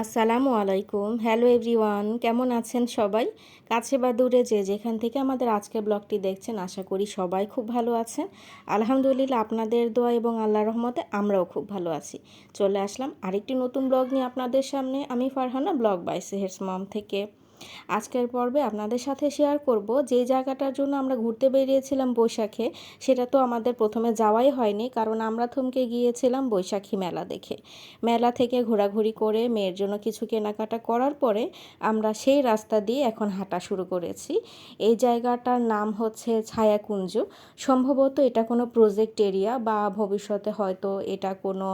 আসসালামু আলাইকুম। Hello everyone, কেমন আছেন সবাই? কাছে বা দূরে যে যেখান থেকে আমাদের আজকের ব্লগটি দেখছেন, আশা করি সবাই খুব ভালো আছেন। আলহামদুলিল্লাহ, আপনাদের দোয়া এবং আল্লাহর রহমতে আমরাও খুব ভালো আছি। চলে আসলাম আরেকটি নতুন ব্লগ নিয়ে আপনাদের সামনে। আমি ফারহানা, ব্লগ বাই সেহেরস মম থেকে। আজকের পর্বে আপনাদের সাথে শেয়ার করব যে জায়গাটার জন্য আমরা ঘুরতে বেরিয়েছিলাম বৈশাখে। সেটা তো আমাদের প্রথমে যাওয়াই হয়নি, কারণ আমরা থমকে গিয়েছিলাম বৈশাখী মেলা দেখে। মেলা থেকে ঘোরাঘুরি করে মেয়ের জন্য কিছু কেনাকাটা করার পরে আমরা সেই রাস্তা দিয়ে এখন হাঁটা শুরু করেছি। এই জায়গাটার নাম হচ্ছে ছায়াকুঞ্জ। সম্ভবত এটা কোনো প্রজেক্ট এরিয়া, বা ভবিষ্যতে হয়তো এটা কোনো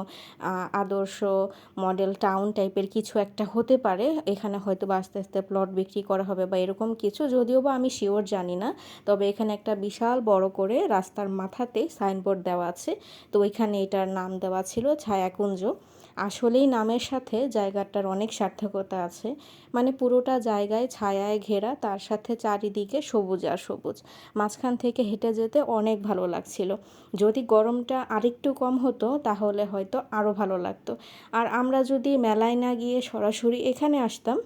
আদর্শ মডেল টাউন টাইপের কিছু একটা হতে পারে। এখানে হয়তো বা আস্তে আস্তে প্লট বিক্রি করা হবে বা এরকম কিছু, যদিও বা আমি শিওর জানি না। তবে এখানে একটা বিশাল বড় করে রাস্তার মাথাতে সাইনবোর্ড দেওয়া আছে। তো এখানে এটার নাম দেওয়া ছিল ছায়াকুঞ্জ। আসলেই নামের সাথে জায়গাটার অনেক সার্থকতা আছে। মানে পুরোটা জায়গায় ছায়ায় ঘেরা, তার সাথে চারিদিকে সবুজ আর সবুজ। মাঝখান থেকে হেঁটে যেতে অনেক ভালো লাগছিল। যদি গরমটা আরেকটু কম হতো তাহলে হয়তো আরও ভালো লাগতো। আর আমরা যদি মেলায় না গিয়ে সরাসরি এখানে আসতাম,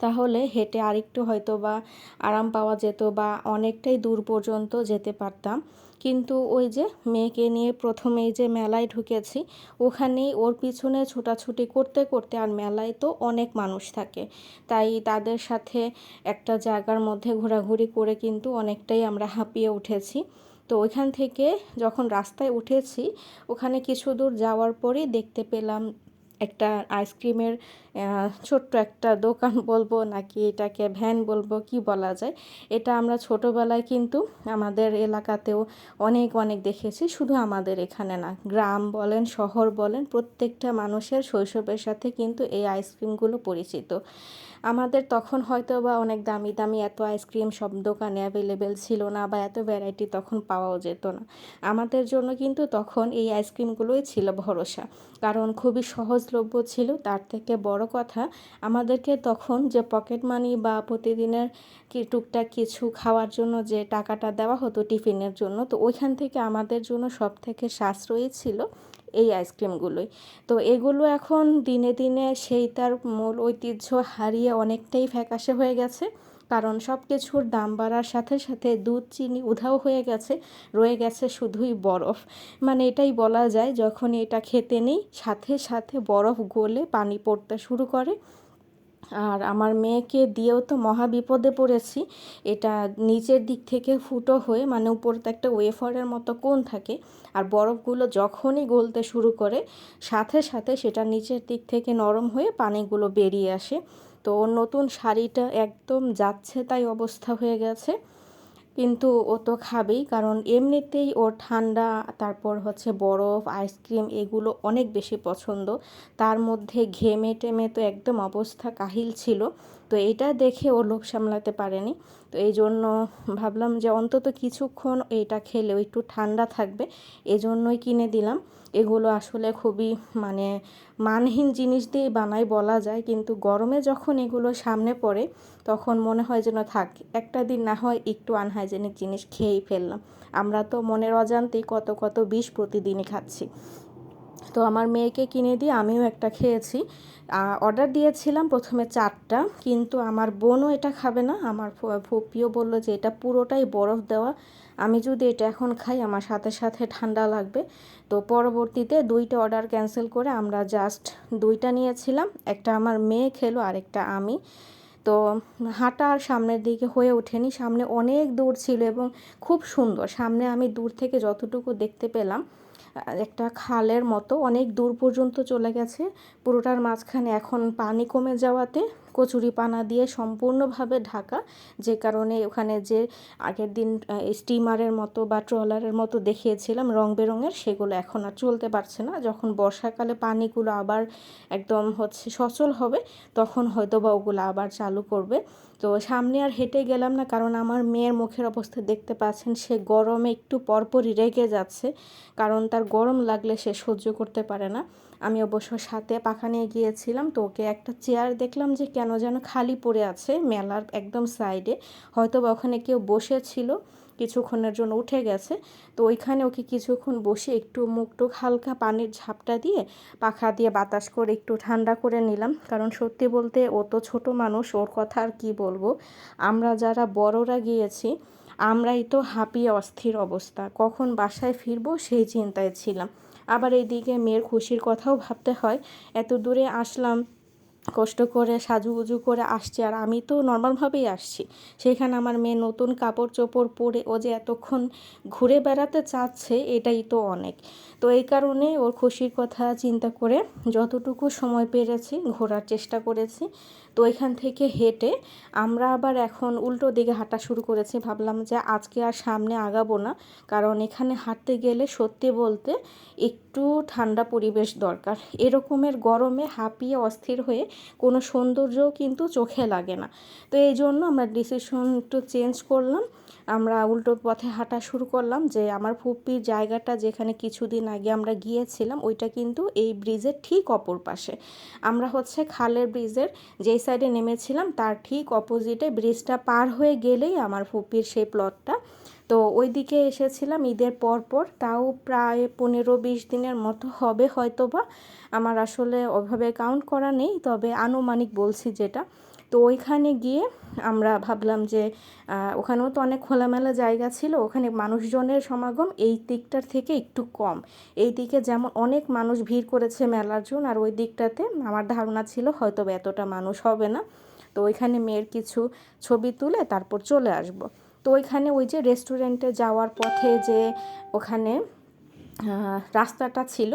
তাহলে হেঁটে আরেকটু হয়তো বা আরাম পাওয়া যেত, বা অনেকটাই দূর পর্যন্ত যেতে পারতাম। কিন্তু ওই যে মেয়েকে নিয়ে প্রথমেই যে মেলায় ঢুকেছি, ওখানেই ওর পিছনে ছোটাছুটি করতে করতে, আর মেলায় তো অনেক মানুষ থাকে, তাই তাদের সাথে একটা জায়গার মধ্যে ঘোরাঘুরি করে কিন্তু অনেকটাই আমরা হাঁপিয়ে উঠেছি। তো ওইখান থেকে যখন রাস্তায় উঠেছি, ওখানে কিছু দূর যাওয়ার পরেই দেখতে পেলাম একটা আইসক্রিমের ছোট্ট একটা দোকান বলবো নাকি এটাকে ভ্যান বলবো, কি বলা যায়। এটা আমরা ছোটোবেলায় কিন্তু আমাদের এলাকাতেও অনেক অনেক দেখেছি। শুধু আমাদের এখানে না, গ্রাম বলেন শহর বলেন, প্রত্যেকটা মানুষের শৈশবের সাথে কিন্তু এই আইসক্রিমগুলো পরিচিত। আমাদের তখন হয়তো বা অনেক দামি দামি এত আইসক্রিম সব দোকানে অ্যাভেলেবেল ছিল না, বা এত ভ্যারাইটি তখন পাওয়াও যেত না। আমাদের জন্য কিন্তু তখন এই আইসক্রিমগুলোই ছিল ভরসা, কারণ খুবই সহজলভ্য ছিল। তার থেকে বড় কথা, আমাদেরকে তখন যে পকেট মানি বা প্রতিদিনের কি টুকটাক কিছু খাওয়ার জন্য যে টাকাটা দেওয়া হতো টিফিনের জন্য, তো ওইখান থেকে আমাদের জন্য সব থেকে সাশ্রয়ী ছিল এই আইসক্রিমগুলোই। তো এগুলো এখন দিনে দিনে সেই তার মূল ঐতিহ্য হারিয়ে অনেকটাই ফ্যাকাশে হয়ে গেছে, কারণ সব কিছুর দাম বাড়ার সাথে সাথে দুধ চিনি উধাও হয়ে গেছে। রয়ে গেছে শুধুই বরফ। মানে এটাই বলা যায়, যখন এটা খেতে নেই সাথে সাথে বরফ গলে পানি পড়তে শুরু করে। আর আমার মেয়েকে দিয়েও তো মহা বিপদে পড়েছি। এটা নিচের দিক থেকে ফুটো হয়ে, মানে উপরতে একটা ওয়েফারের মতো কোণ থাকে, আর বরফগুলো যখনই গলতে শুরু করে সাথে সাথে সেটা নিচের দিক থেকে নরম হয়ে পানিগুলো বেরিয়ে আসে। তো ওর নতুন শাড়িটা একদম যাচ্ছে তাই অবস্থা হয়ে গেছে। কিন্তু ও তো খাবেই, কারণ এমনিতেই ওর ঠান্ডা, তারপর হচ্ছে বরফ, আইসক্রিম এগুলো অনেক বেশি পছন্দ। তার মধ্যে ঘেমে টেমে তো একদম অবস্থা কাহিল ছিল। তো এটা দেখে ও লোভ সামলাতে পারেনি। তো এই জন্য ভাবলাম যে অন্তত কিছুক্ষণ এটা খেলেও একটু ঠান্ডা থাকবে, এজন্যই কিনে দিলাম। এগুলো আসলে খুবই মানে মানহীন জিনিস দিয়ে বানাই বলা যায়, কিন্তু গরমে যখন এগুলো সামনে পড়ে তখন মনে হয় যেন থাক, একটা দিন না হয় একটু আনহাইজেনিক জিনিস খেয়েই ফেললাম। আমরা তো মনের অজান্তেই কত কত বিষ প্রতিদিনই খাচ্ছি। তো আমার মেয়েকে কিনে দিয়ে আমিও একটা খেয়েছি। অর্ডার দিয়েছিলাম প্রথমে 4টা, কিন্তু আমার বোনও এটা খাবে না। আমার ফুপিও বলল যে এটা পুরোটাই বরফ দেওয়া, আমি যদি এটা এখন খাই আমার সাথে সাথে ঠান্ডা লাগবে। তো পরবর্তীতে 2টা অর্ডার ক্যান্সেল করে আমরা জাস্ট 2টা নিয়েছিলাম। একটা আমার মেয়ে খেলো, আরেকটা আমি। তো হাঁটা আর সামনের দিকে হয়ে ওঠেনি, সামনে অনেক দূর ছিল এবং খুব সুন্দর। সামনে আমি দূর থেকে যতটুকু দেখতে পেলাম, একটা খালের মতো অনেক দূর পর্যন্ত চলে গেছে। পুরোটার মাঝখানে এখন পানি কমে যাওয়াতে কচুরিপানা দিয়ে সম্পূর্ণভাবে ঢাকা, যে কারণে ওখানে যে আগের দিন স্টিমারের মতো বা ট্রলারের মতো দেখিয়েছিলাম রং বেরঙের, সেগুলো এখন আর চলতে পারছে না। যখন বর্ষাকালে পানিগুলো আবার একদম হচ্ছে সচল হবে, তখন হয়তো বা ওগুলো আবার চালু করবে। তো সামনে আর হেঁটে গেলাম না, কারণ আমার মেয়ের মুখের অবস্থা দেখতে পাচ্ছেন, সে গরমে একটু পরপরই রেগে যাচ্ছে, কারণ তার গরম লাগলে সে সহ্য করতে পারে না। আমি অবশ্য সাথে পাখা নিয়ে গিয়েছিলাম, তো ওকে একটা চেয়ার দেখলাম যে কেন যেন খালি পড়ে আছে মেলার একদম সাইডে, হয়তো বা ওখানে কেউ বসেছিল, কিছুক্ষণের জন্য উঠে গেছে। তো ওইখানে ওকে কিছুক্ষণ বসে একটু মুখ টুক হালকা পানির ঝাপটা দিয়ে পাখা দিয়ে বাতাস করে একটু ঠান্ডা করে নিলাম। কারণ সত্যি বলতে ও তো ছোটো মানুষ, ওর কথা আর কি বলবো। আমরা যারা বড়রা গিয়েছি আমরাই তো হাঁপিয়ে অস্থির অবস্থা, কখন বাসায় ফিরবো সেই চিন্তায় ছিলাম। আবার এইদিকে মেয়ের খুশির কথাও ভাবতে হয়, এত দূরে আসলাম, কষ্ট করে সাজুগুজু করে আসছি, আর আমি তো নর্মালভাবেই আসছি, সেখানে আমার মেয়ে নতুন কাপড় চোপড় পরে ও যে এতক্ষণ ঘুরে বেড়াতে চাচ্ছে এটাই তো অনেক। তো এই কারণে ওর খুশির কথা চিন্তা করে যতটুকু সময় পেরেছি ঘোরার চেষ্টা করেছি। তো এখান থেকে হেঁটে আমরা আবার এখন উল্টো দিকে হাঁটা শুরু করেছি। ভাবলাম যে আজকে আর সামনে আগাবো না, কারণ এখানে হাঁটতে গেলে সত্যি বলতে একটু ঠান্ডা পরিবেশ দরকার। এরকমের গরমে হাঁপিয়ে অস্থির হয়ে কোনো সৌন্দর্যও কিন্তু চোখে লাগে না। তো এই জন্য আমরা ডিসিশন একটু চেঞ্জ করলাম, আমরা উল্টো পথে হাঁটা শুরু করলাম। যে আমার ফুপির জায়গাটা যেখানে কিছুদিন আগে আমরা গিয়েছিলাম ওইটা কিন্তু এই ব্রিজের ঠিক অপর পাশে। আমরা হচ্ছে খালের ব্রিজের যেই সাইডে নেমেছিলাম তার ঠিক অপোজিটে, ব্রিজটা পার হয়ে গেলেই আমার ফুপির সেই প্লটটা। তো ওই দিকে এসেছিলাম ঈদের পর, তাও প্রায় 15-20 দিনের মতো হবে হয়তো বা, আমার আসলে ওইভাবে কাউন্ট করা নেই, তবে আনুমানিক বলছি যেটা। তো ওইখানে গিয়ে আমরা ভাবলাম যে ওখানেও তো অনেক খোলামেলা জায়গা ছিল, ওখানে মানুষজনের সমাগম এই দিকটার থেকে একটু কম। এই দিকে যেমন অনেক মানুষ ভিড় করেছে মেলার জন্য, আর ওই দিকটাতে আমার ধারণা ছিল হয়তো এতটা মানুষ হবে না। তো ওইখানে মেয়ের কিছু ছবি তুলে তারপর চলে আসব। তো ওইখানে ওই যে রেস্টুরেন্টে যাওয়ার পথে যে ওখানে রাস্তাটা ছিল,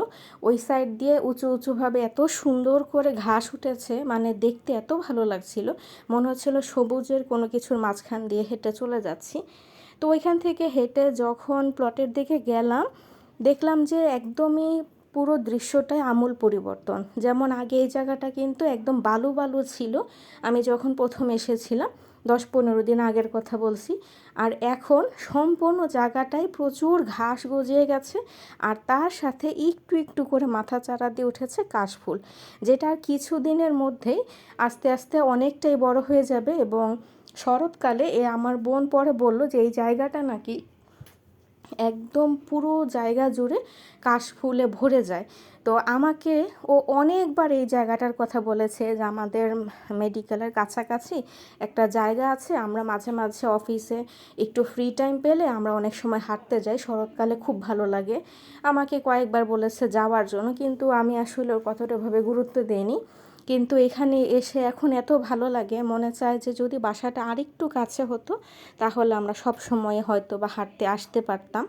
ওই সাইড দিয়ে উঁচু উঁচুভাবে এত সুন্দর করে ঘাস উঠেছে, মানে দেখতে এত ভালো লাগছিল, মনে হচ্ছিল সবুজের কোনো কিছুর মাঝখান দিয়ে হেঁটে চলে যাচ্ছি। তো ওইখান থেকে হেঁটে যখন প্লটের দিকে গেলাম, দেখলাম যে একদমই পুরো দৃশ্যটাই আমূল পরিবর্তন। যেমন আগে এই জায়গাটা কিন্তু একদম বালু বালু ছিল, আমি যখন প্রথম এসেছিলাম 10-15 দিন আগের কথা বলছি। আর এখন সম্পূর্ণ জায়গাটাই প্রচুর ঘাস গজিয়ে গেছে, আর তার সাথে একটু একটু করে মাথা চারা দিয়ে উঠেছে কাশফুল, যেটা আর কিছুদিনের মধ্যেই আস্তে আস্তে অনেকটাই বড় হয়ে যাবে। এবং শরৎকালে আমার বোন পরে বলল যে এই জায়গাটা নাকি একদম পুরো জায়গা জুড়ে কাশফুলে ভরে যায়। তো আমাকে ও অনেকবার এই জায়গাটার কথা বলেছে যে আমাদের মেডিকেলের কাছাকাছি একটা জায়গা আছে, আমরা মাঝে মাঝে অফিসে একটু ফ্রি টাইম পেলে আমরা অনেক সময় হাঁটতে যাই, শরৎকালে খুব ভালো লাগে। আমাকে কয়েকবার বলেছে যাওয়ার জন্য, কিন্তু আমি আসলে ওর কথাটা ওভাবে গুরুত্ব দিইনি। কিন্তু এখানে এসে এখন এত ভালো লাগে, মনে চায় যে যদি বাসাটা আরেকটু কাছে হতো তাহলে আমরা সব সময় হয়তো বা হাঁটতে আসতে পারতাম।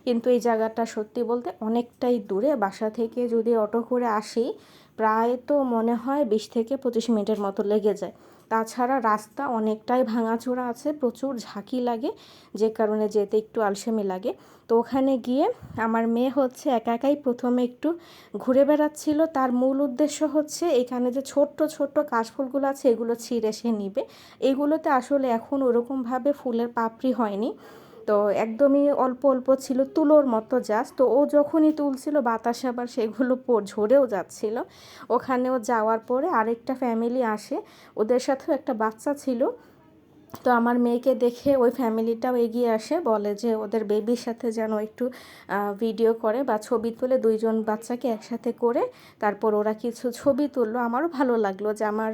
কিন্তু এই জায়গাটা সত্যি বলতে অনেকটাই দূরে, বাসা থেকে যদি অটো করে আসি প্রায় তো মনে হয় 20 থেকে 25 মিনিটের মতো লেগে যায়। তাছাড়া রাস্তা অনেকটাই ভাঙাচোরা আছে, প্রচুর ঝাঁকি লাগে, যে কারণে যেতে একটু আলসেমি লাগে। তো ওখানে গিয়ে আমার মেয়ে হচ্ছে একা একাই প্রথমে একটু ঘুরে বেড়াচ্ছিল, তার মূল উদ্দেশ্য হচ্ছে এখানে যে ছোট্ট ছোট্ট কাশফুলগুলো আছে এগুলো ছিঁড়ে সে নিবে। এগুলোতে আসলে এখন ওরকমভাবে ফুলের পাপড়ি হয়নি, তো একদমই অল্প অল্প ছিল, তুলোর মতো জাস্ট। তো ও যখনই তুলছিল বাতাসে আবার সেগুলো ঝরেও যাচ্ছিল। ওখানেও যাওয়ার পরে আরেকটা ফ্যামিলি আসে, ওদের সাথেও একটা বাচ্চা ছিল। তো আমার মেয়েকে দেখে ওই ফ্যামিলিটাও এগিয়ে আসে, বলে যে ওদের বেবির সাথে যেন একটু ভিডিও করে বা ছবি তুলে, দুইজন বাচ্চাকে একসাথে করে তারপর ওরা কিছু ছবি তুললো। আমারও ভালো লাগলো যে আমার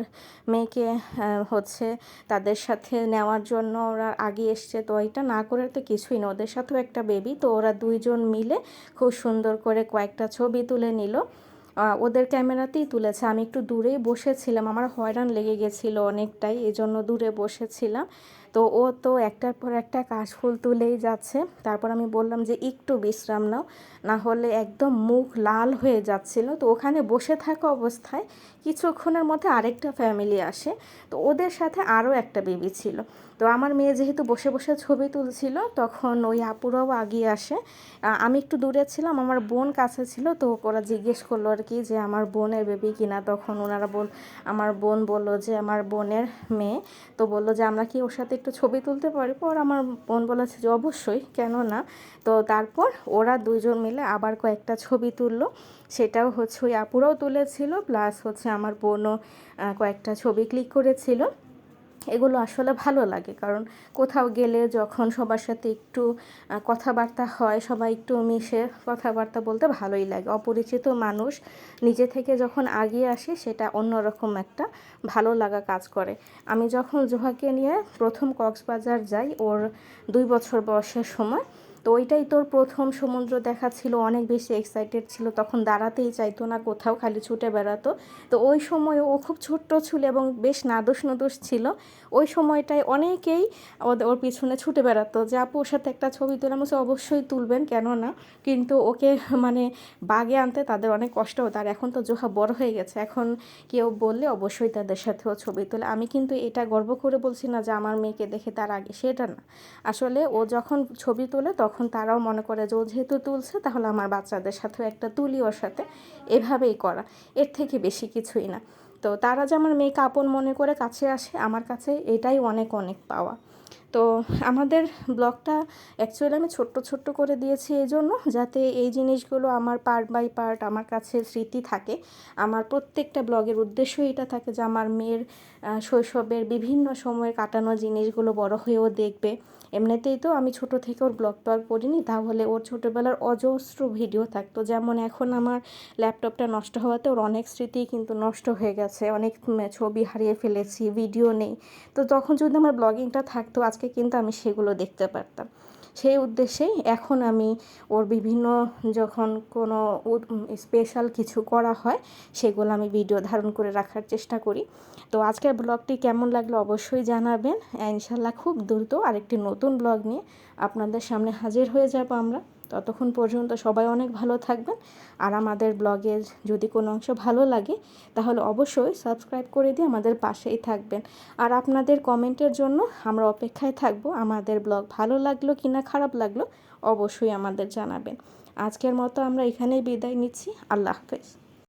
মেয়েকে হচ্ছে তাদের সাথে নেওয়ার জন্য ওরা আগে এসছে। তো এটা না করে তো কিছুই না, ওদের সাথেও একটা বেবি, তো ওরা দুইজন মিলে খুব সুন্দর করে কয়েকটা ছবি তুলে নিল। ওদের ক্যামেরাতেই তুলেছে, আমি একটু দূরেই বসেছিলাম, আমার হয়রান লেগে গেছিলো অনেকটাই, এই জন্য দূরে বসেছিলাম। তো ও তো একটার পর একটা কাশফুল তুলেই যাচ্ছে। তারপর আমি বললাম যে একটু বিশ্রাম নাও, না হলে একদম মুখ লাল হয়ে যাচ্ছিল। তো ওখানে বসে থাকা অবস্থায় কিছুক্ষণের মধ্যে আরেকটা ফ্যামিলি আসে, তো ওদের সাথে আরও একটা বেবি ছিল। তো আমার মেয়ে যেহেতু বসে বসে ছবি তুলছিল তখন ওই আপুরাও আগিয়ে আসে। আমি একটু দূরে ছিলাম, আমার বোন কাছে ছিল, তো ওরা জিজ্ঞেস করলো আর কি যে আমার বোনের বেবি কিনা। তখন ওনারা আমার বোন বলল যে আমার বোনের মেয়ে। তো বললো যে আমরা কি ওর সাথে একটু ছবি তুলতে পারি? পর আমার বোন বলেছে যে অবশ্যই, কেন না। তো তারপর ওরা দুইজন মিলে আবার কয়েকটা ছবি তুললো, সেটাও হচ্ছে ওই আপুরাও তুলেছিল, প্লাস হচ্ছে আমার বোনও কয়েকটা ছবি ক্লিক করেছিল। এগুলো আসলে ভালো লাগে, কারণ কোথাও গেলে যখন সবার সাথে একটু কথাবার্তা হয়, সবাই একটু মিশে কথাবার্তা বলতে ভালোই লাগে। অপরিচিত মানুষ নিজে থেকে যখন আগিয়ে আসে সেটা অন্যরকম একটা ভালো লাগা কাজ করে। আমি যখন জোহাকে নিয়ে প্রথম কক্সবাজার যাই ওর 2 বছর বয়সের সময়, তো ওইটাই তোর প্রথম সমুদ্র দেখা ছিল, অনেক বেশি এক্সাইটেড ছিল, তখন দাঁড়াতেই চাইতো না কোথাও, খালি ছুটে বেড়াতো। তো ওই সময় ও খুব ছোট্ট ছিল এবং বেশ নাদুস নুদুস ছিল। ওই সময়টায় অনেকেই ওর পিছনে ছুটে বেড়াতো যে আপু ওর সাথে একটা ছবি তুলে, আমি অবশ্যই তুলবেন, কেন না, কিন্তু ওকে মানে বাগে আনতে তাদের অনেক কষ্ট হতো। আর এখন তো জোহা বড় হয়ে গেছে, এখন কেউ বললে অবশ্যই তাদের সাথেও ছবি তোলে। আমি কিন্তু এটা গর্ব করে বলছি না যে আমার মেয়েকে দেখে তার আগে, সেটা না। আসলে ও যখন ছবি তোলে তখন তারাও মনে করে যে ও যেহেতু তুলছে তাহলে আমার বাচ্চাদের সাথেও একটা তুলি ওর সাথে, এভাবেই করা, এর থেকে বেশি কিছুই না। তো তারা যে আমার মেয়েকে আপন মনে করে কাছে আসে, আমার কাছে এটাই অনেক অনেক পাওয়া। তো আমাদের ব্লগটা অ্যাকচুয়ালি আমি ছোট্ট ছোট্ট করে দিয়েছি এই জন্য, যাতে এই জিনিসগুলো আমার পার্ট বাই পার্ট আমার কাছে স্মৃতি থাকে। আমার প্রত্যেকটা ব্লগের উদ্দেশ্য এটা থাকে যে আমার মেয়ের শৈশবের বিভিন্ন সময়ে কাটানো জিনিসগুলো বড় হয়েও দেখবে। এমনিতেই তো আমি ছোট থেকে ওর ব্লগ টগ করিনি, তাহলে ওর ছোটোবেলার অজস্র ভিডিও থাকতো। যেমন এখন আমার ল্যাপটপটা নষ্ট হওয়াতে ওর অনেক স্মৃতি কিন্তু নষ্ট হয়ে গেছে, অনেক ছবি হারিয়ে ফেলেছি, ভিডিও নেই। তো তখন যদি আমার ব্লগিংটা থাকতো আজকে কিন্তু আমি সেগুলো দেখতে পারতাম। সেই উদ্দেশ্যেই এখন আমি ওর বিভিন্ন, যখন কোনো স্পেশাল কিছু করা হয় সেগুলো আমি ভিডিও ধারণ করে রাখার চেষ্টা করি। তো আজকের ব্লগটি কেমন লাগলো অবশ্যই জানাবেন। ইনশাল্লাহ খুব দ্রুত আরেকটি নতুন ব্লগ নিয়ে আপনাদের সামনে হাজির হয়ে যাব আমরা। ততক্ষণ পর্যন্ত সবাই অনেক ভালো থাকবেন। আর আমাদের ব্লগের যদি কোনো অংশ ভালো লাগে তাহলে অবশ্যই সাবস্ক্রাইব করে দিয়ে আমাদের পাশেই থাকবেন। আর আপনাদের কমেন্টের জন্য আমরা অপেক্ষায় থাকব। আমাদের ব্লগ ভালো লাগলো কি না খারাপ লাগলো অবশ্যই আমাদের জানাবেন। আজকের মতো আমরা এখানেই বিদায় নিচ্ছি। আল্লাহ হাফেজ।